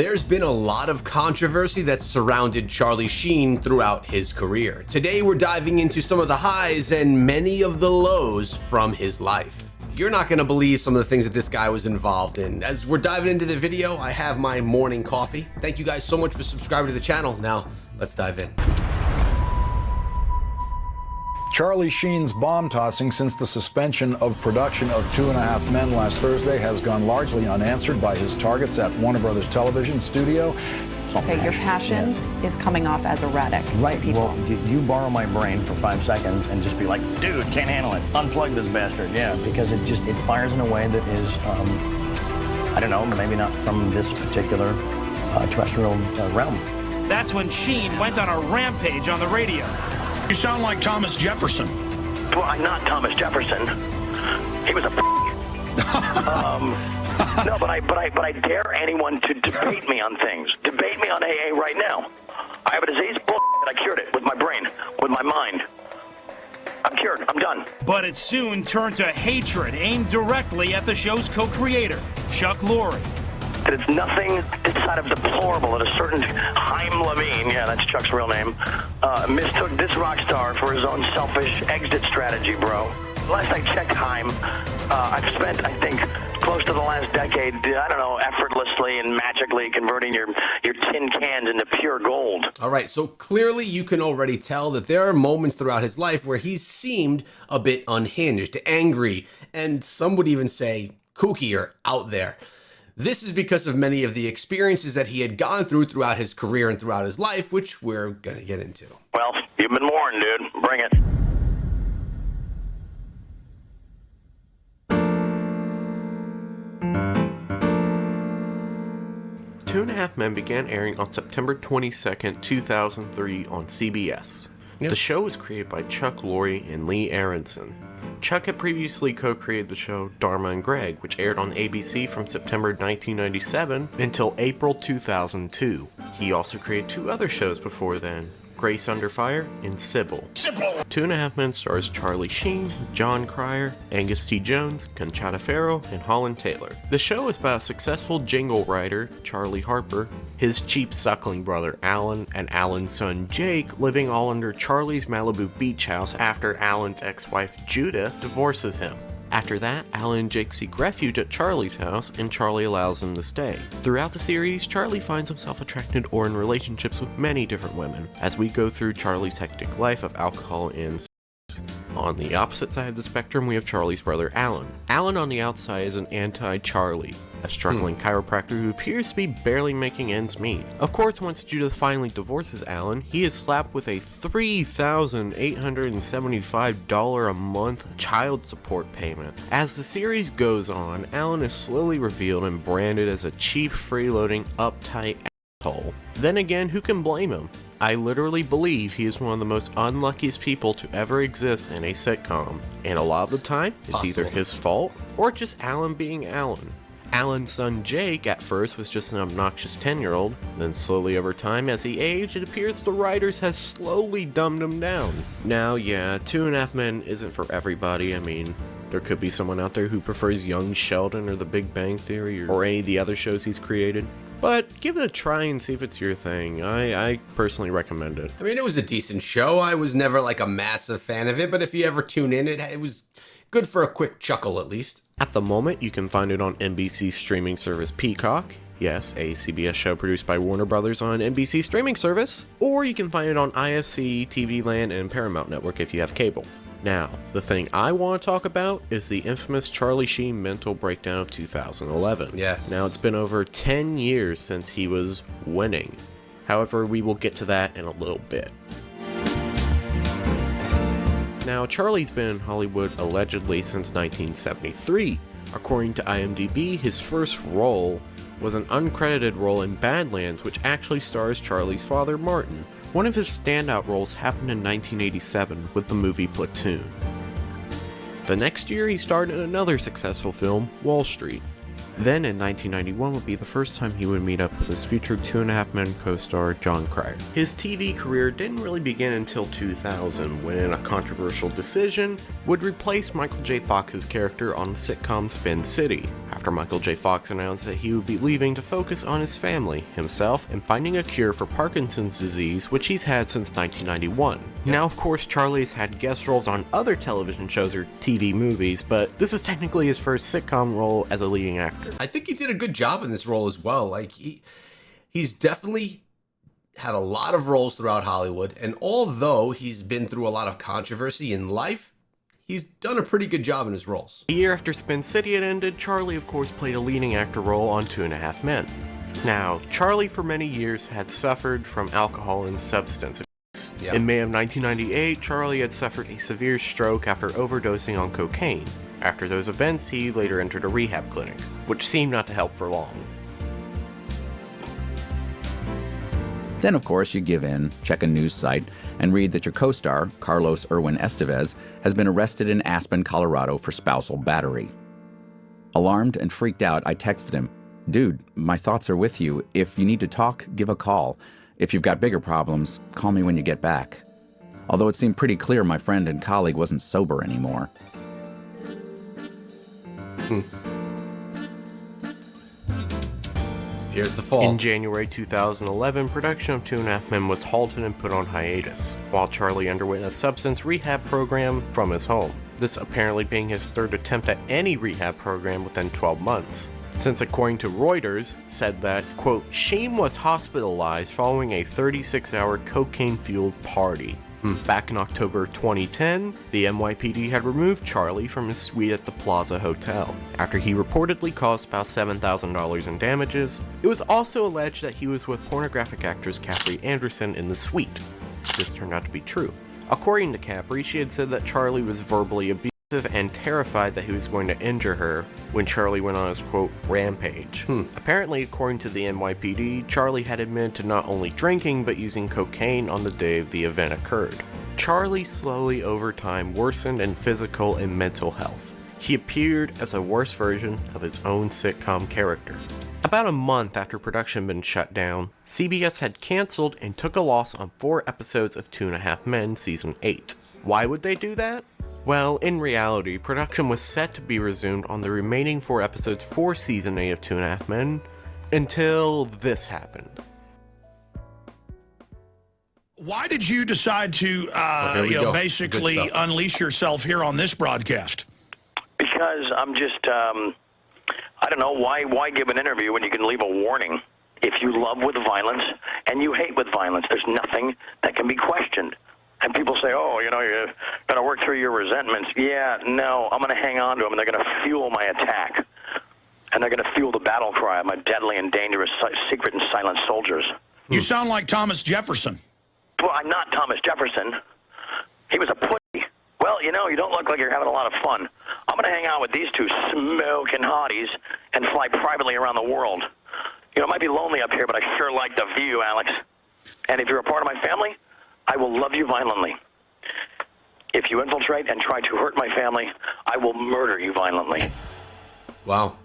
There's been a lot of controversy that's surrounded Charlie Sheen throughout his career. Today we're diving into some of the highs and many of the lows from his life. You're not going to believe some of the things that this guy was involved in. As we're diving into the video, I have my morning coffee. Thank you guys so much for subscribing to the channel. Now, let's dive in. Charlie Sheen's bomb tossing since the suspension of production of 2.5 Men last Thursday has gone largely unanswered by his targets at Warner Brothers Television studio. Okay, your passion is coming off as erratic. Right, well, you borrow my brain for 5 seconds and just be like, dude, can't handle it, unplug this bastard, yeah, because it fires in a way that is, I don't know, maybe not from this particular terrestrial realm. That's when Sheen went on a rampage on the radio. You sound like Thomas Jefferson. Well, I'm not Thomas Jefferson. He was a no, but I dare anyone to debate me on things. Debate me on AA right now. I have a disease, and I cured it with my brain, with my mind. I'm cured. I'm done. But it soon turned to hatred aimed directly at the show's co-creator, Chuck Lorre. That it's nothing outside of deplorable that a certain Chaim Levine, yeah, that's Chuck's real name, mistook this rock star for his own selfish exit strategy, bro. Last I checked, Chaim, I've spent, I think, close to the last decade, I don't know, effortlessly and magically converting your tin cans into pure gold. All right, so clearly you can already tell that there are moments throughout his life where he's seemed a bit unhinged, angry, and some would even say kooky or out there. This is because of many of the experiences that he had gone through throughout his career and throughout his life, which we're going to get into. Well, you've been warned, dude. Bring it. Two and a Half Men began airing on September 22nd, 2003 on CBS. Yep. The show was created by Chuck Lorre and Lee Aronson. Chuck had previously co-created the show Dharma and Greg, which aired on ABC from September 1997 until April 2002. He also created 2 other shows before then, Grace Under Fire and Sybil. Two and a Half Men stars Charlie Sheen, John Cryer, Angus T. Jones, Conchata Ferrell, and Holland Taylor. The show is about a successful jingle writer, Charlie Harper, his cheap suckling brother Alan, and Alan's son Jake living all under Charlie's Malibu beach house after Alan's ex-wife Judith divorces him. After that, Alan and Jake seek refuge at Charlie's house, and Charlie allows them to stay. Throughout the series, Charlie finds himself attracted or in relationships with many different women, as we go through Charlie's hectic life of alcohol and sex. On the opposite side of the spectrum, we have Charlie's brother Alan. Alan on the outside is an anti-Charlie, a struggling chiropractor who appears to be barely making ends meet. Of course, once Judith finally divorces Alan, he is slapped with a $3,875 a month child support payment. As the series goes on, Alan is slowly revealed and branded as a cheap, freeloading, uptight asshole. Then again, who can blame him? I literally believe he is one of the most unluckiest people to ever exist in a sitcom, and a lot of the time, it's either his fault or just Alan being Alan. Alan's son Jake at first was just an obnoxious 10-year-old, then slowly over time as he aged, it appears the writers have slowly dumbed him down. Now yeah, Two and a Half Men isn't for everybody. I mean, there could be someone out there who prefers Young Sheldon or The Big Bang Theory or any of the other shows he's created. But give it a try and see if it's your thing. I personally recommend it. I mean, it was a decent show. I was never like a massive fan of it, but if you ever tune in, it was good for a quick chuckle at least. At the moment, you can find it on NBC's streaming service Peacock. Yes, a CBS show produced by Warner Brothers on NBC streaming service. Or you can find it on IFC, TV Land, and Paramount Network if you have cable. Now, the thing I want to talk about is the infamous Charlie Sheen mental breakdown of 2011. Yes. Now, it's been over 10 years since he was winning. However, we will get to that in a little bit. Now, Charlie's been in Hollywood allegedly since 1973. According to IMDb, his first role was an uncredited role in Badlands, which actually stars Charlie's father, Martin. One of his standout roles happened in 1987 with the movie Platoon. The next year, he starred in another successful film, Wall Street. Then in 1991 would be the first time he would meet up with his future Two and a Half Men co-star Jon Cryer. His TV career didn't really begin until 2000, when a controversial decision would replace Michael J. Fox's character on the sitcom Spin City, after Michael J. Fox announced that he would be leaving to focus on his family, himself, and finding a cure for Parkinson's disease, which he's had since 1991. Now, of course, Charlie's had guest roles on other television shows or TV movies, but this is technically his first sitcom role as a leading actor. I think he did a good job in this role as well. Like, he's definitely had a lot of roles throughout Hollywood, and although he's been through a lot of controversy in life, he's done a pretty good job in his roles. A year after Spin City had ended, Charlie, of course, played a leading actor role on Two and a Half Men. Now, Charlie for many years had suffered from alcohol and substance abuse. Yeah. In May of 1998, Charlie had suffered a severe stroke after overdosing on cocaine. After those events, he later entered a rehab clinic, which seemed not to help for long. Then, of course, you give in, check a news site, and read that your co-star, Carlos Irwin Estevez, has been arrested in Aspen, Colorado for spousal battery. Alarmed and freaked out, I texted him, "Dude, my thoughts are with you. If you need to talk, give a call. If you've got bigger problems, call me when you get back." Although it seemed pretty clear my friend and colleague wasn't sober anymore. Here's the fall. In January 2011, production of Two and a Half Men was halted and put on hiatus, while Charlie underwent a substance rehab program from his home. This apparently being his third attempt at any rehab program within 12 months. Since, according to Reuters, said that, quote, Sheen was hospitalized following a 36-hour cocaine-fueled party. Back in October 2010, the NYPD had removed Charlie from his suite at the Plaza Hotel, after he reportedly caused about $7,000 in damages. It was also alleged that he was with pornographic actress Capri Anderson in the suite. This turned out to be true. According to Capri, she had said that Charlie was verbally abusive and terrified that he was going to injure her when Charlie went on his, quote, rampage. Apparently, according to the NYPD, Charlie had admitted to not only drinking but using cocaine on the day the event occurred. Charlie slowly over time worsened in physical and mental health. He appeared as a worse version of his own sitcom character. About a month after production had been shut down, CBS had canceled and took a loss on 4 episodes of Two and a Half Men Season 8. Why would they do that? Well, in reality, production was set to be resumed on the remaining 4 episodes for Season 8 of Two and a Half Men, until this happened. Why did you decide to basically unleash yourself here on this broadcast? Because I'm just, I don't know, why give an interview when you can leave a warning? If you love with violence and you hate with violence, there's nothing that can be questioned. And people say, oh, you know, you're going to work through your resentments. Yeah, no, I'm going to hang on to them, and they're going to fuel my attack. And they're going to fuel the battle cry of my deadly and dangerous secret and silent soldiers. You sound like Thomas Jefferson. Well, I'm not Thomas Jefferson. He was a pussy. Well, you know, you don't look like you're having a lot of fun. I'm going to hang out with these two smoking hotties and fly privately around the world. You know, it might be lonely up here, but I sure like the view, Alex. And if you're a part of my family, I will love you violently. If you infiltrate and try to hurt my family, I will murder you violently. Wow.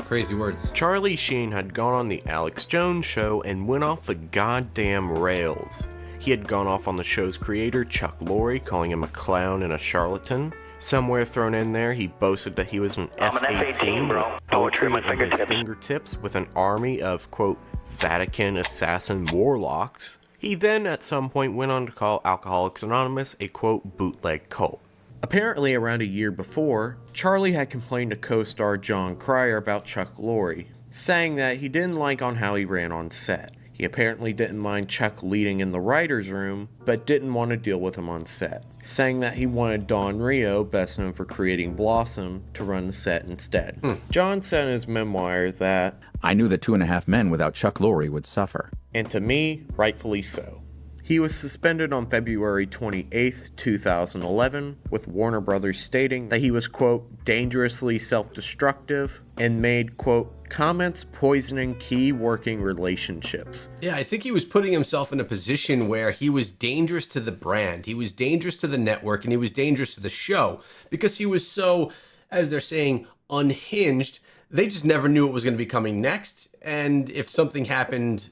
Crazy words. Charlie Sheen had gone on the Alex Jones Show and went off the goddamn rails. He had gone off on the show's creator, Chuck Lorre, calling him a clown and a charlatan. Somewhere thrown in there, he boasted that he was an F-18, bro. Poetry at his fingertips with an army of, quote, Vatican assassin warlocks. He then, at some point, went on to call Alcoholics Anonymous a, quote, bootleg cult. Apparently, around a year before, Charlie had complained to co-star Jon Cryer about Chuck Lorre, saying that he didn't like on how he ran on set. He apparently didn't mind Chuck leading in the writer's room, but didn't want to deal with him on set, saying that he wanted Don Rio, best known for creating Blossom, to run the set instead. John said in his memoir that, I knew that Two and a Half Men without Chuck Lorre would suffer. And to me, rightfully so. He was suspended on February 28, 2011, with Warner Brothers stating that he was, quote, dangerously self-destructive and made, quote, comments poisoning key working relationships. Yeah, I think he was putting himself in a position where he was dangerous to the brand, he was dangerous to the network, and he was dangerous to the show because he was so, as they're saying, unhinged They just never knew what was going to be coming next. And if something happened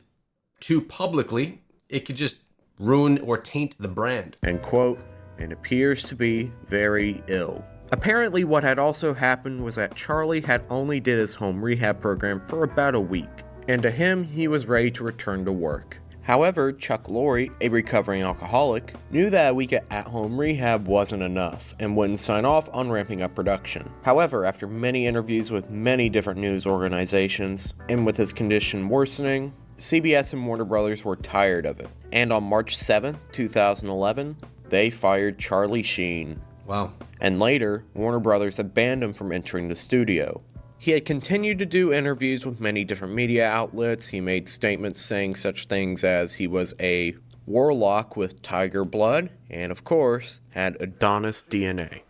too publicly, it could just ruin or taint the brand. And quote, "and appears to be very ill." Apparently what had also happened was that Charlie had only did his home rehab program for about a week, and to him, he was ready to return to work. However, Chuck Lorre, a recovering alcoholic, knew that a week at at-home rehab wasn't enough and wouldn't sign off on ramping up production. However, after many interviews with many different news organizations, and with his condition worsening, CBS and Warner Brothers were tired of it. And on March 7, 2011, they fired Charlie Sheen. Wow. And later, Warner Brothers had banned him from entering the studio. He had continued to do interviews with many different media outlets. He made statements saying such things as he was a warlock with tiger blood, and of course, had Adonis DNA.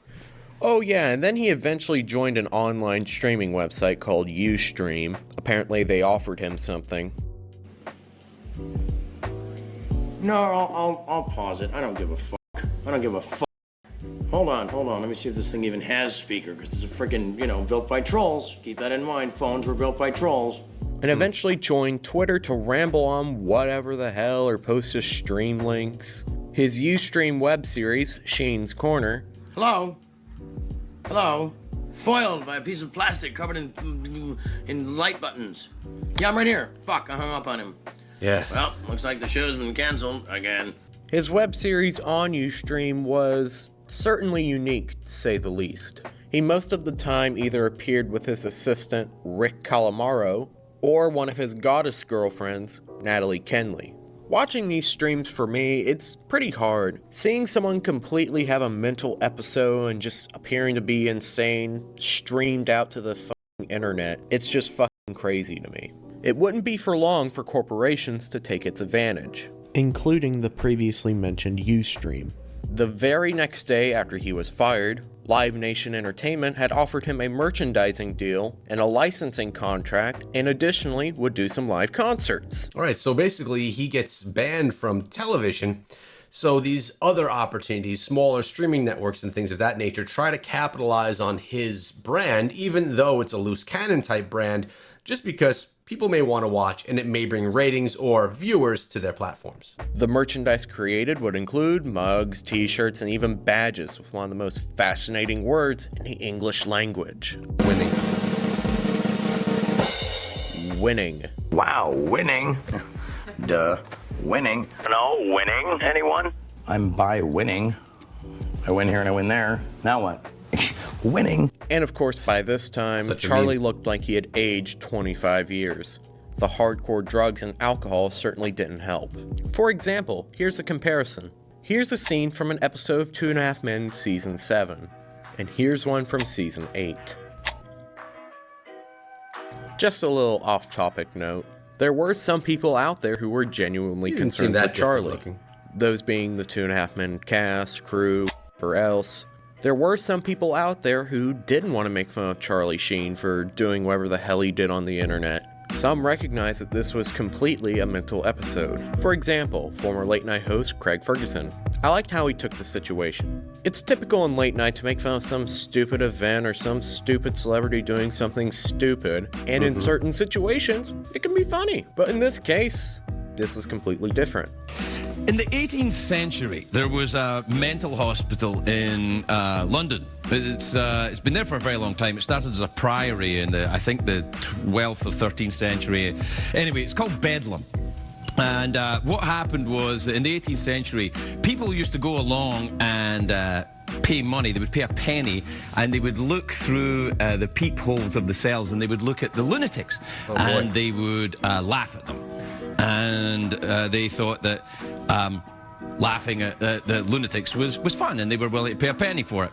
Oh yeah, and then he eventually joined an online streaming website called Ustream. Apparently they offered him something. No, I'll pause it. I don't give a fuck. I don't give a fuck. Hold on. Let me see if this thing even has speaker, because it's a freaking, built by trolls. Keep that in mind. Phones were built by trolls. And eventually joined Twitter to ramble on whatever the hell or post his stream links. His Ustream web series, Sheen's Corner. Hello? Foiled by a piece of plastic covered in light buttons. Yeah, I'm right here. Fuck, I hung up on him. Yeah. Well, looks like the show's been canceled again. His web series on Ustream was certainly unique, to say the least. He most of the time either appeared with his assistant, Rick Calamaro, or one of his goddess girlfriends, Natalie Kenley. Watching these streams for me, it's pretty hard. Seeing someone completely have a mental episode and just appearing to be insane, streamed out to the fucking internet, it's just fucking crazy to me. It wouldn't be for long for corporations to take its advantage, including the previously mentioned Ustream. The very next day after he was fired, Live Nation Entertainment had offered him a merchandising deal and a licensing contract, and additionally would do some live concerts. All right, so basically he gets banned from television. So these other opportunities, smaller streaming networks and things of that nature, try to capitalize on his brand, even though it's a loose cannon type brand, just because people may want to watch and it may bring ratings or viewers to their platforms. The merchandise created would include mugs, t-shirts, and even badges with one of the most fascinating words in the English language. Winning. Winning. Wow, winning. Duh. Winning. No, winning? Anyone? I'm by winning. I win here and I win there. Now what? Winning. And of course, by this time, Charlie looked like he had aged 25 years. The hardcore drugs and alcohol certainly didn't help. For example, here's a comparison. Here's a scene from an episode of 2.5 Men Season 7. And here's one from Season 8. Just a little off-topic note. There were some people out there who were genuinely concerned for Charlie. Those being the 2.5 Men cast, crew, or else. There were some people out there who didn't want to make fun of Charlie Sheen for doing whatever the hell he did on the internet. Some recognized that this was completely a mental episode. For example, former late night host Craig Ferguson. I liked how he took the situation. It's typical in late night to make fun of some stupid event or some stupid celebrity doing something stupid, and in certain situations, it can be funny. But in this case, this is completely different. In the 18th century, there was a mental hospital in London. It's been there for a very long time. It started as a priory in the 12th or 13th century. Anyway, it's called Bedlam. And what happened was, in the 18th century, people used to go along and pay money. They would pay a penny, and they would look through the peepholes of the cells, and they would look at the lunatics, and they would laugh at them. And they thought that laughing at the lunatics was fun, and they were willing to pay a penny for it.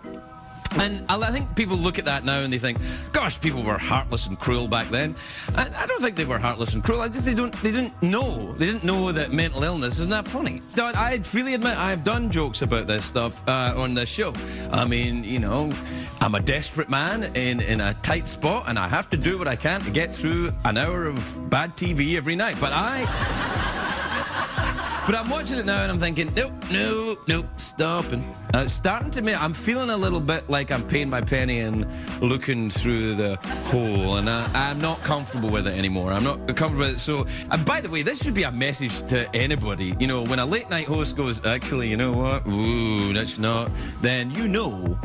And I think people look at that now and they think, gosh, people were heartless and cruel back then. And I don't think they were heartless and cruel. They didn't know that mental illness isn't that funny. I freely admit I have done jokes about this stuff on this show. I mean, I'm a desperate man in a tight spot, and I have to do what I can to get through an hour of bad TV every night. But But I'm watching it now and I'm thinking, nope, stopping. It's starting to make, I'm feeling a little bit like I'm paying my penny and looking through the hole, and I'm not comfortable with it anymore. I'm not comfortable with it. So, and by the way, this should be a message to anybody. You know, when a late night host goes, actually, you know what? Ooh, that's not, then you know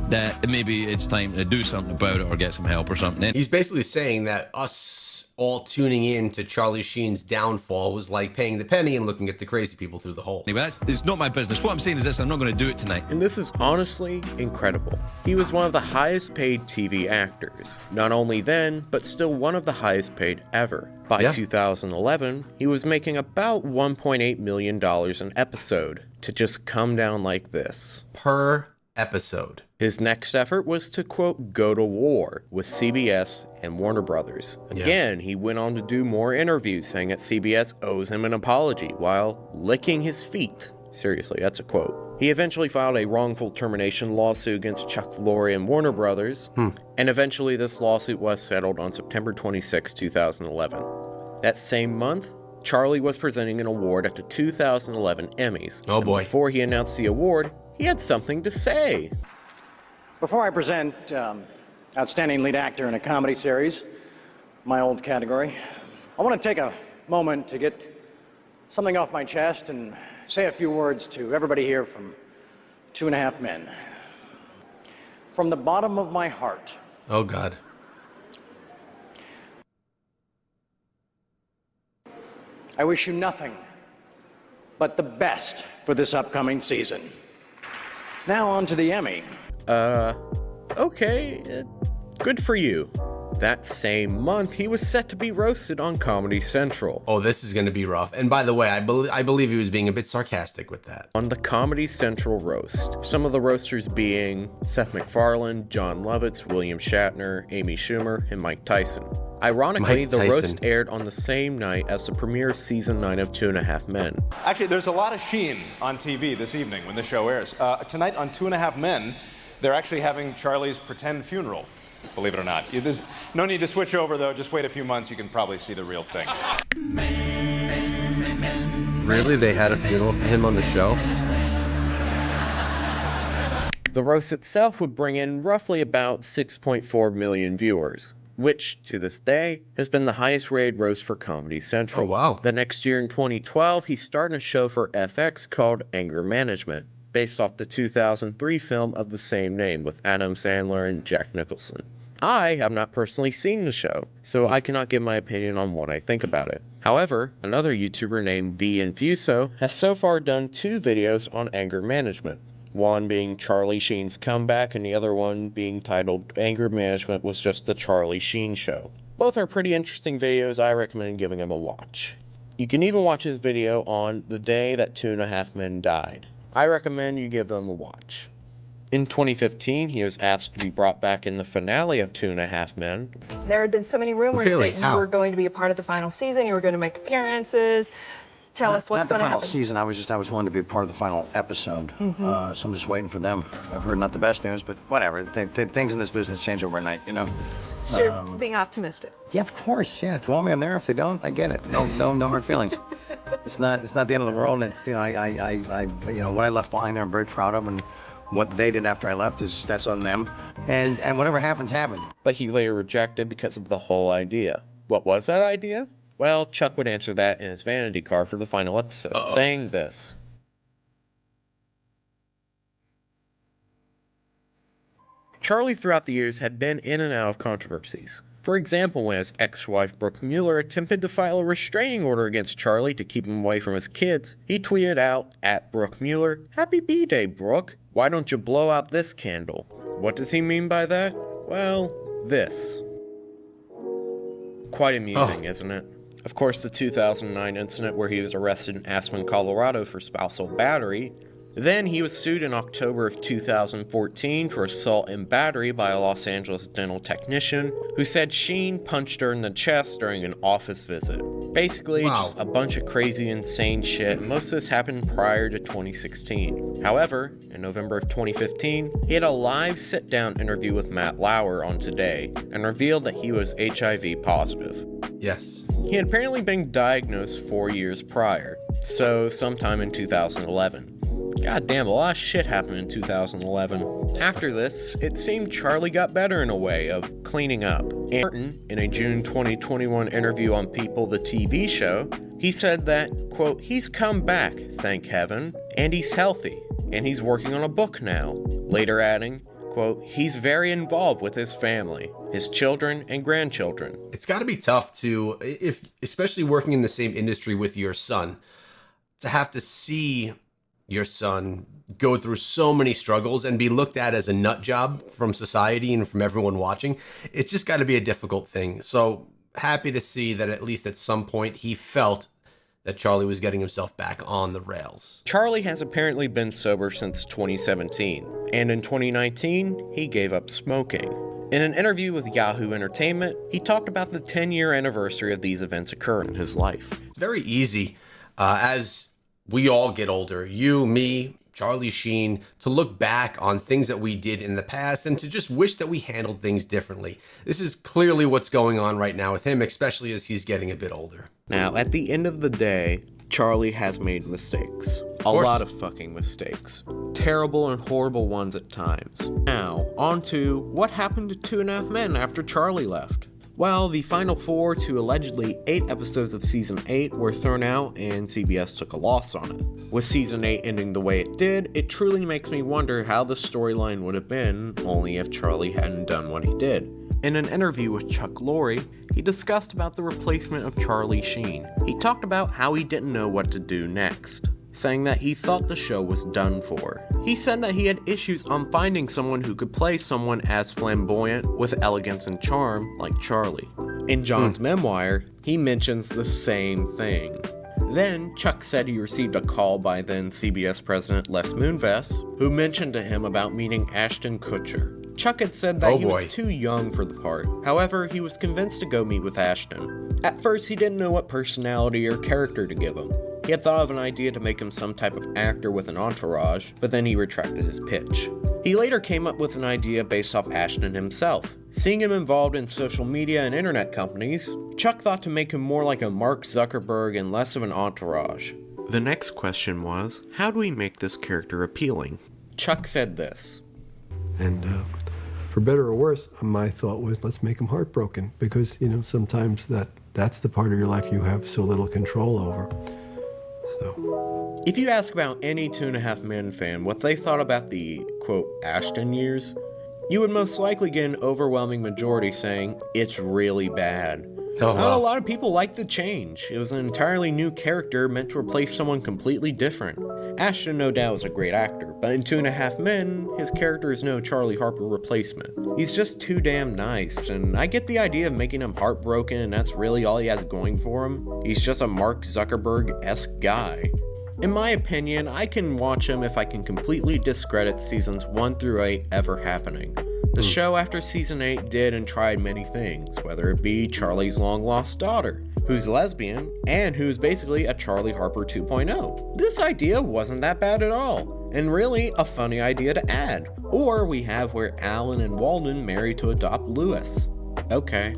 that maybe it's time to do something about it or get some help or something. He's basically saying that us all tuning in to Charlie Sheen's downfall was like paying the penny and looking at the crazy people through the hole. Anyway, it's not my business. What I'm saying is this, I'm not going to do it tonight. And this is honestly incredible. He was one of the highest paid TV actors. Not only then, but still one of the highest paid ever. By 2011, he was making about $1.8 million an episode to just come down like this. Per episode. His next effort was to, quote, go to war with CBS and Warner Brothers. Again, he went on to do more interviews saying that CBS owes him an apology while licking his feet. Seriously, that's a quote. He eventually filed a wrongful termination lawsuit against Chuck Lorre and Warner Brothers, and eventually this lawsuit was settled on September 26, 2011. That same month, Charlie was presenting an award at the 2011 Emmys. Oh boy. Before he announced the award, he had something to say. Before I present Outstanding Lead Actor in a Comedy Series, my old category, I want to take a moment to get something off my chest and say a few words to everybody here from 2.5 Men. From the bottom of my heart. Oh, God. I wish you nothing but the best for this upcoming season. Now on to the Emmy. Okay, good for you. That same month, he was set to be roasted on Comedy Central. Oh, this is going to be rough. And by the way, I believe he was being a bit sarcastic with that. On the Comedy Central roast, some of the roasters being Seth MacFarlane, John Lovitz, William Shatner, Amy Schumer, and Mike Tyson. Ironically, the roast aired on the same night as the premiere of Season 9 of 2.5 Men. Actually, there's a lot of Sheen on TV this evening when the show airs. Tonight on 2.5 Men, they're actually having Charlie's pretend funeral, believe it or not. There's no need to switch over, though. Just wait a few months, you can probably see the real thing. Really? They had a funeral for him on the show? The roast itself would bring in roughly about 6.4 million viewers, which, to this day, has been the highest rated roast for Comedy Central. Oh, wow. The next year in 2012, he started a show for FX called Anger Management, based off the 2003 film of the same name with Adam Sandler and Jack Nicholson. I have not personally seen the show, so I cannot give my opinion on what I think about it. However, another YouTuber named V Infuso has so far done 2 videos on anger management. One being Charlie Sheen's comeback, and the other one being titled Anger Management Was Just the Charlie Sheen Show. Both are pretty interesting videos. I recommend giving them a watch. You can even watch his video on the day that 2.5 Men died. I recommend you give them a watch. In 2015, he was asked to be brought back in the finale of 2.5 Men. There had been so many rumors that you were going to be a part of the final season, you were going to make appearances. Tell us what's going to happen. Not the final season, I was wanting to be a part of the final episode. So I'm just waiting for them. I've heard not the best news, but whatever. Things in this business change overnight, you know? So you're being optimistic. Yeah, of course, yeah. If you want me, I'm there. If they don't, I get it. No hard feelings. It's not the end of the world. It's, you know, what I left behind there, I'm very proud of, and what they did after I left that's on them. And whatever happens, happens. But he later rejected because of the whole idea. What was that idea? Well, Chuck would answer that in his vanity card for the final episode, saying this. Charlie throughout the years had been in and out of controversies. For example, when his ex-wife Brooke Mueller attempted to file a restraining order against Charlie to keep him away from his kids, he tweeted out, @Brooke Mueller, "Happy B-Day, Brooke. Why don't you blow out this candle?" What does he mean by that? Well, this. Quite amusing, isn't it? Of course, the 2009 incident where he was arrested in Aspen, Colorado for spousal battery. Then he was sued in October of 2014 for assault and battery by a Los Angeles dental technician who said Sheen punched her in the chest during an office visit. Basically, just a bunch of crazy, insane shit. Most of this happened prior to 2016. However, in November of 2015, he had a live sit-down interview with Matt Lauer on Today and revealed that he was HIV positive. Yes. He had apparently been diagnosed 4 years prior. so sometime in 2011. God damn, a lot of shit happened in 2011. After this, it seemed Charlie got better in a way of cleaning up. And Martin, in a June 2021 interview on People, the TV show, he said that, quote, he's come back, thank heaven, and he's healthy, and he's working on a book now. Later adding, quote, he's very involved with his family, his children and grandchildren. It's got to be tough to, especially working in the same industry with your son, to have to see your son go through so many struggles and be looked at as a nut job from society and from everyone watching. It's just got to be a difficult thing. So happy to see that at least at some point he felt that Charlie was getting himself back on the rails. Charlie has apparently been sober since 2017, and in 2019, he gave up smoking. In an interview with Yahoo Entertainment, he talked about the 10-year anniversary of these events occurring in his life. It's very easy, as we all get older, you, me, Charlie Sheen, to look back on things that we did in the past and to just wish that we handled things differently. This is clearly what's going on right now with him, especially as he's getting a bit older. Now, at the end of the day, Charlie has made mistakes. A lot of fucking mistakes. Terrible and horrible ones at times. Now, on to what happened to Two and a Half Men after Charlie left. Well, the final 4 to allegedly 8 episodes of Season 8 were thrown out and CBS took a loss on it. With Season 8 ending the way it did, it truly makes me wonder how the storyline would have been only if Charlie hadn't done what he did. In an interview with Chuck Lorre, he discussed about the replacement of Charlie Sheen. He talked about how he didn't know what to do next, saying that he thought the show was done for. He said that he had issues on finding someone who could play someone as flamboyant with elegance and charm like Charlie. In John's memoir, he mentions the same thing. Then, Chuck said he received a call by then CBS president Les Moonves, who mentioned to him about meeting Ashton Kutcher. Chuck had said that he was too young for the part. However, he was convinced to go meet with Ashton. At first, he didn't know what personality or character to give him. He had thought of an idea to make him some type of actor with an entourage, but then he retracted his pitch. He later came up with an idea based off Ashton himself. Seeing him involved in social media and internet companies, Chuck thought to make him more like a Mark Zuckerberg and less of an entourage. The next question was, how do we make this character appealing? Chuck said this. And for better or worse, my thought was, let's make him heartbroken, because, you know, sometimes that's the part of your life you have so little control over. So, if you ask about any Two and a Half Men fan what they thought about the, quote, Ashton years, you would most likely get an overwhelming majority saying, it's really bad. Oh, wow. A lot of people liked the change. It was an entirely new character meant to replace someone completely different. Ashton, no doubt, is a great actor, but in Two and a Half Men, his character is no Charlie Harper replacement. He's just too damn nice, and I get the idea of making him heartbroken, and that's really all he has going for him. He's just a Mark Zuckerberg-esque guy. In my opinion, I can watch him if I can completely discredit seasons 1 through 8 ever happening. The show after season 8 did and tried many things, whether it be Charlie's long-lost daughter, who's lesbian, and who's basically a Charlie Harper 2.0. This idea wasn't that bad at all, and really a funny idea to add. Or we have where Alan and Walden marry to adopt Lewis. Okay.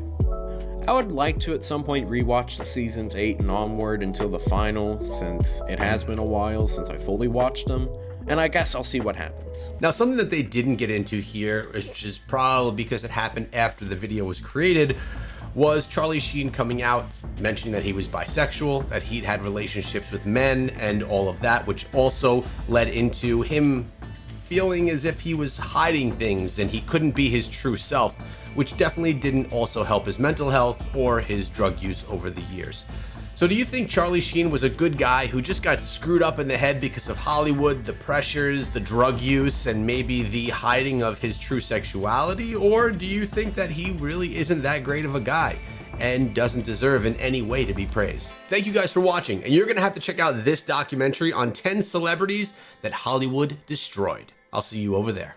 I would like to at some point rewatch the seasons 8 and onward until the final, since it has been a while since I fully watched them. And I guess I'll see what happens. Now, something that they didn't get into here, which is probably because it happened after the video was created, was Charlie Sheen coming out, mentioning that he was bisexual, that he'd had relationships with men, and all of that, which also led into him feeling as if he was hiding things and he couldn't be his true self, which definitely didn't also help his mental health or his drug use over the years. So do you think Charlie Sheen was a good guy who just got screwed up in the head because of Hollywood, the pressures, the drug use, and maybe the hiding of his true sexuality? Or do you think that he really isn't that great of a guy and doesn't deserve in any way to be praised? Thank you guys for watching, and you're gonna have to check out this documentary on 10 celebrities that Hollywood destroyed. I'll see you over there.